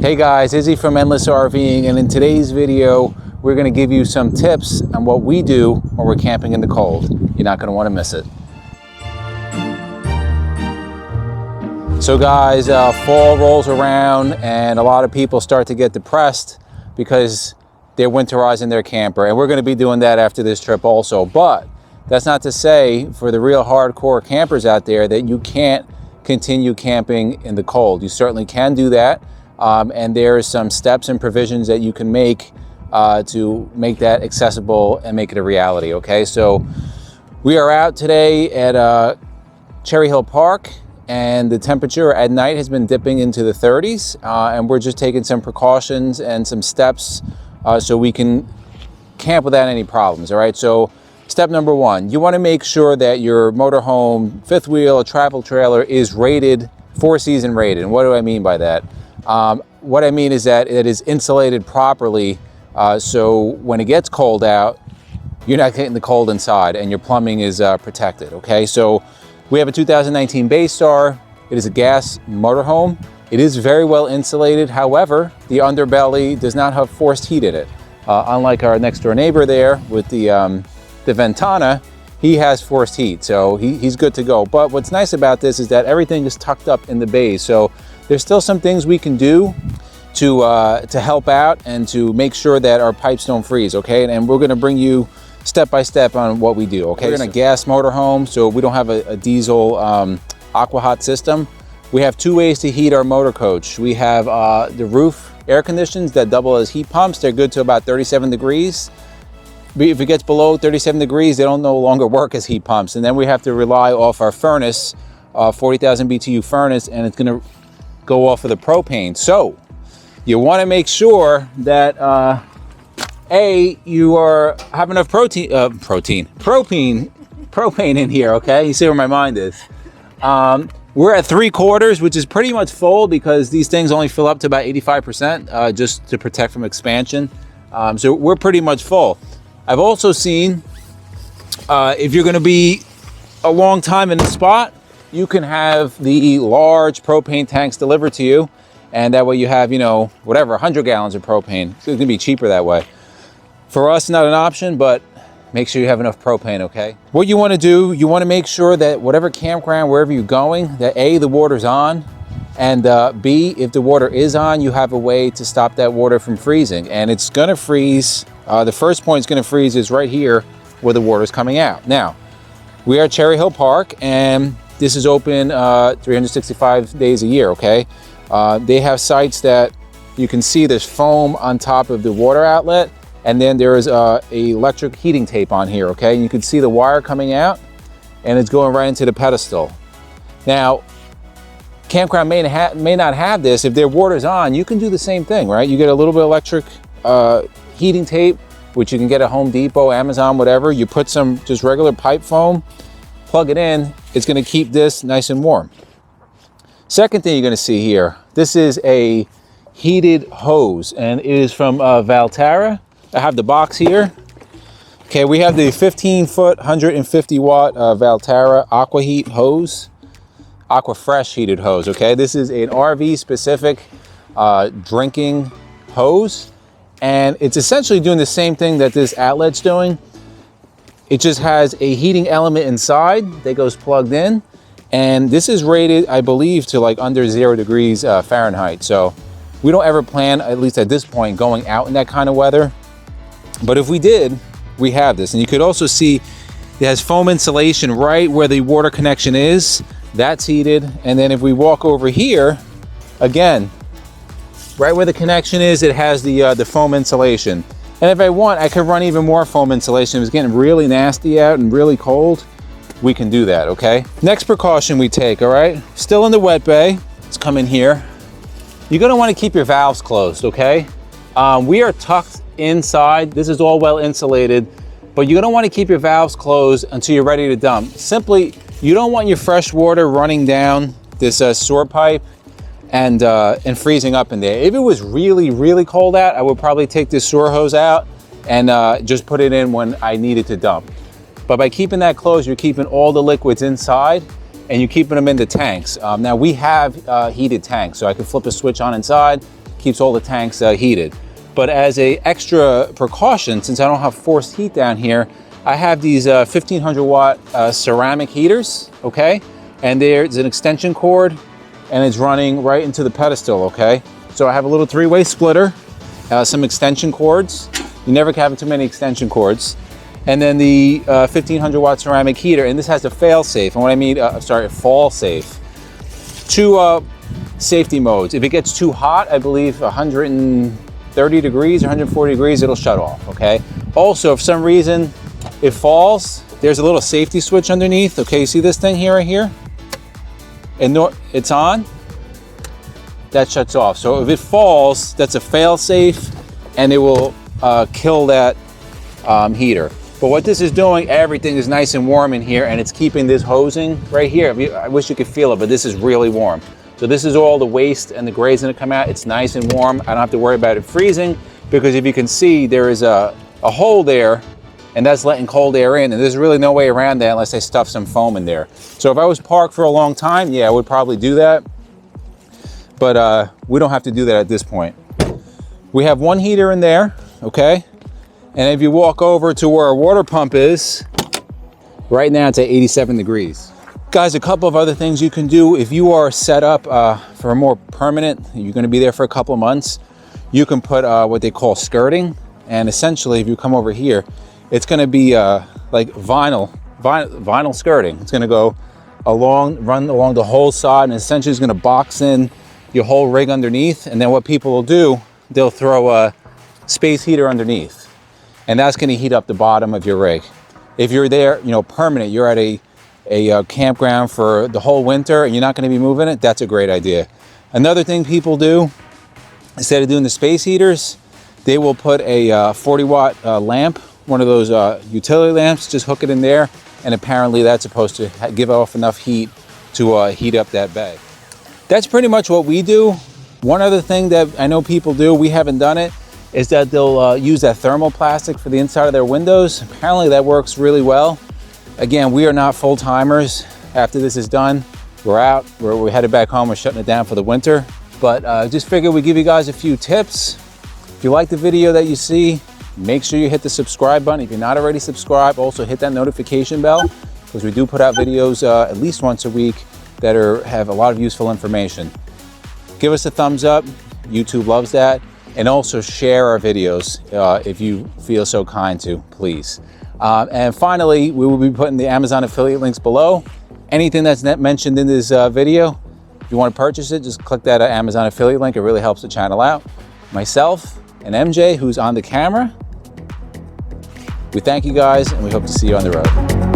Hey guys, Izzy from Endless RVing, and in today's video we're going to give you some tips on what we do when we're camping in the cold. You're not going to want to miss it. So guys, fall rolls around and a lot of people start to get depressed because they're winterizing their camper, and we're going to be doing that after this trip also. But that's not to say for the real hardcore campers out there that you can't continue camping in the cold. You certainly can do that. And there's some steps and provisions that you can make to make that accessible and make it a reality, okay? So we are out today at Cherry Hill Park, and the temperature at night has been dipping into the 30s, and we're just taking some precautions and some steps so we can camp without any problems, all right? So step number one, you wanna make sure that your motorhome, fifth wheel, or travel trailer is rated, 4-season rated. And what do I mean by that? What I mean is that it is insulated properly, so when it gets cold out, you're not getting the cold inside and your plumbing is protected, okay? So we have a 2019 Baystar. It is a gas motorhome. It is very well insulated. However, the underbelly does not have forced heat in it. Unlike our next door neighbor there with the Ventana, he has forced heat, so he's good to go. But what's nice about this is that everything is tucked up in the bays. So there's still some things we can do to help out and to make sure that our pipes don't freeze, okay? And we're gonna bring you step by step on what we do, okay? We're in a gas motorhome, so we don't have a diesel aqua hot system. We have two ways to heat our motor coach. We have the roof air conditions that double as heat pumps. They're good to about 37 degrees. If it gets below 37 degrees, they don't no longer work as heat pumps. And then we have to rely off our furnace, 40,000 BTU furnace, and it's gonna go off of the propane. So you want to make sure that you have enough propane in here, okay? You see where my mind is. We're at 3/4, which is pretty much full because these things only fill up to about 85% just to protect from expansion. So we're pretty much full. I've also seen if you're going to be a long time in the spot, you can have the large propane tanks delivered to you, and that way you have, you know, whatever, 100 gallons of propane. So it's gonna be cheaper that way. For us, not an option, but make sure you have enough propane, okay? What you wanna do, you wanna make sure that whatever campground, wherever you're going, that A, the water's on, and B, if the water is on, you have a way to stop that water from freezing. And it's gonna freeze, the first point it's gonna freeze is right here where the water's coming out. Now, we are at Cherry Hill Park, and this is open 365 days a year, okay? They have sites that you can see there's foam on top of the water outlet, and then there is a electric heating tape on here, okay? And you can see the wire coming out, and it's going right into the pedestal. Now, campground may not have this. If their water's on, you can do the same thing, right? You get a little bit of electric heating tape, which you can get at Home Depot, Amazon, whatever. You put some just regular pipe foam, plug it in, it's gonna keep this nice and warm. Second thing you're gonna see here, this is a heated hose, and it is from Valterra. I have the box here. Okay, we have the 15-foot, 150 watt Valterra Aqua Heat hose, Aqua Fresh heated hose, okay? This is an RV specific drinking hose, and it's essentially doing the same thing that this outlet's doing. It just has a heating element inside that goes plugged in, and this is rated, I believe, to like under 0 degrees Fahrenheit. So we don't ever plan, at least at this point, going out in that kind of weather. But if we did, we have this. And you could also see it has foam insulation right where the water connection is. That's heated. And then if we walk over here, again, right where the connection is, it has the foam insulation. And if I want, I could run even more foam insulation. If it's getting really nasty out and really cold, we can do that, okay? Next precaution we take, all right? Still in the wet bay, let's come in here. You're gonna wanna keep your valves closed, okay? We are tucked inside. This is all well insulated, but you're gonna wanna keep your valves closed until you're ready to dump. Simply, you don't want your fresh water running down this sewer pipe and freezing up in there. If it was really, really cold out, I would probably take this sewer hose out and just put it in when I needed to dump. But by keeping that closed, you're keeping all the liquids inside and you're keeping them in the tanks. Now we have heated tanks, so I can flip a switch on inside, keeps all the tanks heated. But as a extra precaution, since I don't have forced heat down here, I have these 1500 watt ceramic heaters, okay? And there's an extension cord and it's running right into the pedestal, okay? So I have a little 3-way splitter, some extension cords. You never have too many extension cords. And then the 1500 watt ceramic heater, and this has a fail safe. And what I mean, fall safe. 2 safety modes. If it gets too hot, I believe 130 degrees or 140 degrees, it'll shut off, okay? Also, if for some reason it falls, there's a little safety switch underneath, okay? You see this thing here, right here? And it's on, that shuts off. So if it falls, that's a fail safe and it will kill that heater. But what this is doing, everything is nice and warm in here and it's keeping this hosing right here. I wish you could feel it, but this is really warm. So this is all the waste and the gray's gonna come out. It's nice and warm. I don't have to worry about it freezing because if you can see, there is a hole there and that's letting cold air in, and there's really no way around that unless I stuff some foam in there. So if I was parked for a long time, yeah, I would probably do that. But we don't have to do that at this point. We have one heater in there, okay? And if you walk over to where our water pump is, right now it's at 87 degrees. Guys, a couple of other things you can do. If you are set up for a more permanent, you're gonna be there for a couple of months, you can put what they call skirting. And essentially, if you come over here, it's gonna be like vinyl skirting. It's gonna go run along the whole side, and essentially it's gonna box in your whole rig underneath. And then what people will do, they'll throw a space heater underneath, and that's gonna heat up the bottom of your rig. If you're there, permanent, you're at a campground for the whole winter and you're not gonna be moving it, that's a great idea. Another thing people do, instead of doing the space heaters, they will put a 40 watt lamp, one of those utility lamps, just hook it in there, and apparently that's supposed to give off enough heat to heat up that bay. That's pretty much what we do. One other thing that I know people do, we haven't done it, is that they'll use that thermoplastic for the inside of their windows. Apparently that works really well. Again, we are not full-timers. After this is done, we're out. We're headed back home. We're shutting it down for the winter. But just figured we'd give you guys a few tips. If you like the video that you see, make sure you hit the subscribe button. If you're not already subscribed, also hit that notification bell, because we do put out videos at least once a week that have a lot of useful information. Give us a thumbs up. YouTube loves that. And also share our videos if you feel so kind to, please. And finally, we will be putting the Amazon affiliate links below. Anything that's mentioned in this video, if you want to purchase it, just click that Amazon affiliate link. It really helps the channel out. Myself and MJ, who's on the camera, we thank you guys and we hope to see you on the road.